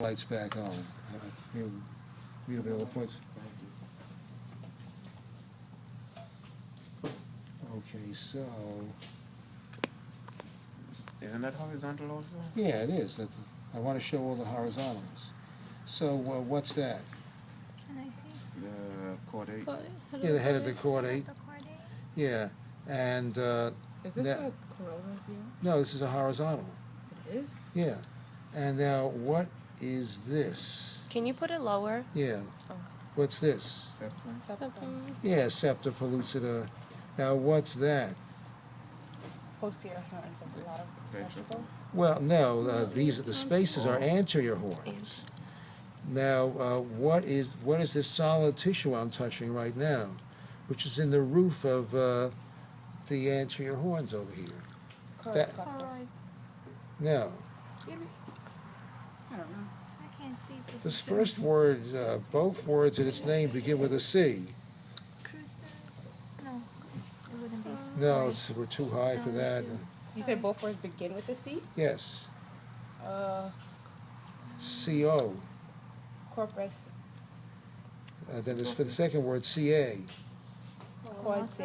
Lights back on. Here, read available points. Okay, so, Isn't that horizontal also? yeah, it is. I want to show all the horizontals. So, what's that? Can I see? The chord 8. Yeah, the head of the chord 8. The chord 8? Yeah, and, Is this Now- a corona view? no, this is a horizontal. It is? Yeah. And now, what is this? Can you put it lower? Yeah. Oh. What's this? Septum. Septum. Yeah, septa pellucida. Now, what's that? Posterior horns of a lot of vegetable. Well, no, the spaces are anterior horns. Now, what is this solid tissue I'm touching right now, which is in the roof of the anterior horns over here? That- Choroplexus. No. I don't know. I can't see. But This it's first word, both words in its name begin with a C. Cruci- No, it wouldn't be. No, Sorry. we're too high for No, that. it's too- You said both words begin with a C? Yes, C. CO. Corpus. Then there's for the second word, CA. Quadse.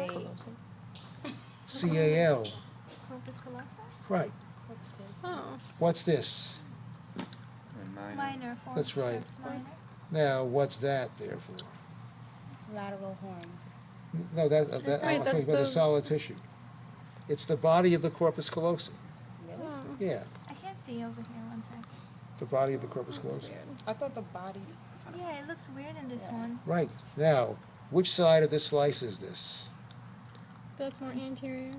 CAL. Corpus callosum? Right. Oh. What's this? And minor. Minor. That's right. forceps minor. Now, what's that there for? Lateral horns. No, I'm Right, talking that's about the the- solid tissue. It's the body of the corpus callosum. Really? Yeah, I can't see over here. One sec. the body of the corpus callosum. I thought the body. Yeah, it looks weird in this Yeah. one. Right. Now, which side of this slice is this? That's more anterior.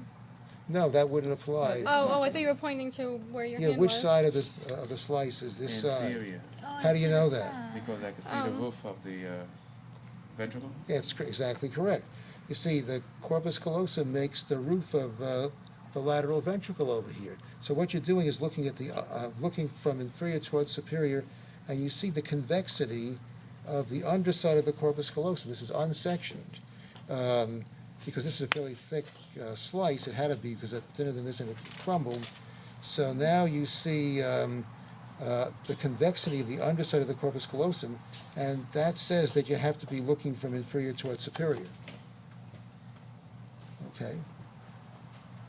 No, that wouldn't apply. Oh, I thought you were pointing to where your Yeah, hand which was. side of the slice is this side? Inferior. Oh, How do you it's know like that? Because I can see the Oh. roof of the ventricle. Yeah, it's exactly correct. You see, the corpus callosum makes the roof of the lateral ventricle over here. So what you're doing is looking at looking from inferior towards superior, and you see the convexity of the underside of the corpus callosum. This is unsectioned. Because this is a fairly thick slice, it had to be because it's thinner than this and it crumbled. So now you see the convexity of the underside of the corpus callosum, and that says that you have to be looking from inferior towards superior. Okay?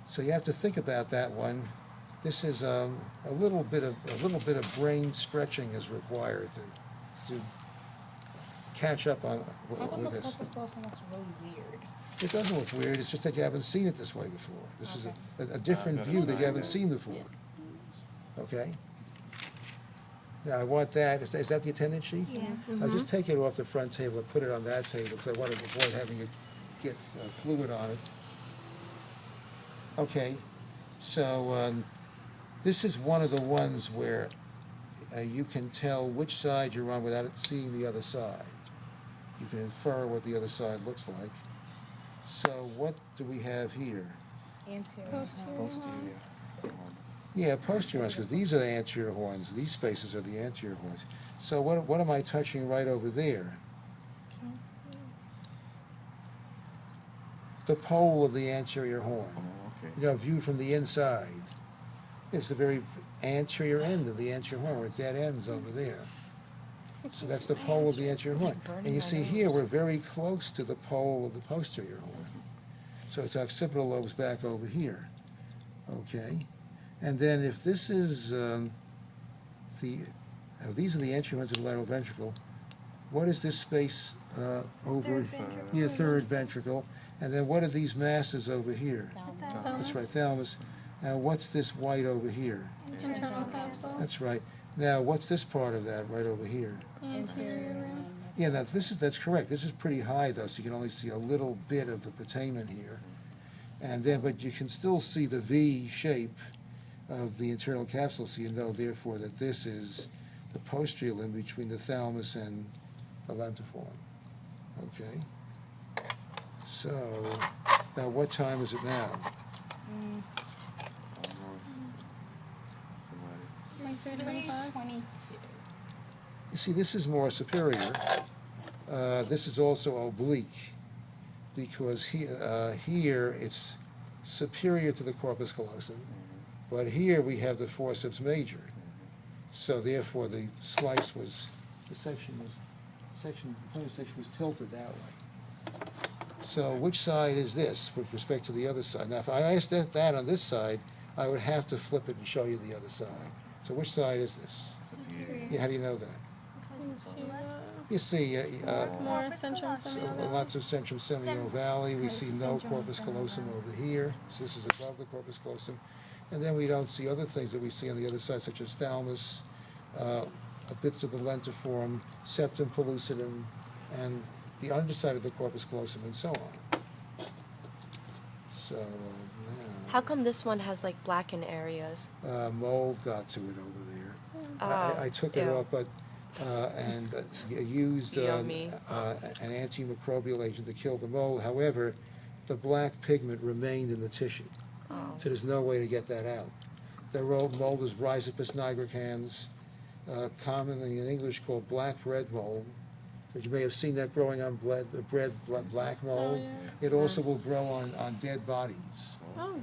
So you have to think about that one. This is a little bit of brain stretching is required to catch up on I thought with the this. corpus callosum looks really weird. It doesn't look weird, it's just that you haven't seen it this way before. This is a different never view that you seen haven't it. seen before. Okay? Now, I want that, is that the attendance sheet? Yeah. I'll just take it off the front table and put it on that table, because I want to avoid having it get fluid on it. Okay, so this is one of the ones where you can tell which side you're on without seeing the other side. You can infer what the other side looks like. So what do we have here? Anterior. Posterior. Posterior. horns. Yeah, posterior horns, because these are the anterior horns. These spaces are the anterior horns. So what am I touching right over there? Can't see. The pole of the anterior horn. Oh, okay. You know, viewed from the inside. It's the very anterior end of the anterior horn, where it dead ends over there. So that's the pole of the anterior horn. And you see here, we're very close to the pole of the posterior horn. So it's occipital lobes back over here. Okay? And then if this is these are the anterior horns of the lateral ventricle, what is this space over Third ventricle. your third ventricle? And then what are these masses over here? Thalamus. That's right, thalamus. Now, what's this white over here? Internal capsule. That's right. Now, what's this part of that right over here? Anterior. Yeah, now that's correct. This is pretty high though, so you can only see a little bit of the putamen here. And then, but you can still see the V shape of the internal capsule, so you know therefore that this is the posterior limb between the thalamus and the lentiform. Okay? So, now what time is it now? Almost. Somebody. Like 325. 22. You see, this is more superior. This is also oblique, because here it's superior to the corpus callosum, but here we have the forceps major. So therefore, the slice was, the planar section was tilted that way. So which side is this with respect to the other side? Now, if I asked that on this side, I would have to flip it and show you the other side. So which side is this? Superior. Yeah, how do you know that? Because it's less. You see, More Corpus centrum callosum. semio. lots of centrum semio valley, we see no Centrum corpus semio callosum valley. over here, so this is above the corpus callosum. And then we don't see other things that we see on the other side, such as thalamus, bits of the lentiform, septum pellucidum, and the underside of the corpus callosum, and so on. So, How come this one has like blackened areas? mold got to it over there. Oh, I took it ew. off, but, used Yummy. an antimicrobial agent to kill the mold. However, the black pigment remained in the tissue, Oh. so there's no way to get that out. The mold is Rhizopus nigricans, commonly in English called black bread mold. But you may have seen that growing on black mold. Oh, yeah. It also will grow on dead bodies. Oh.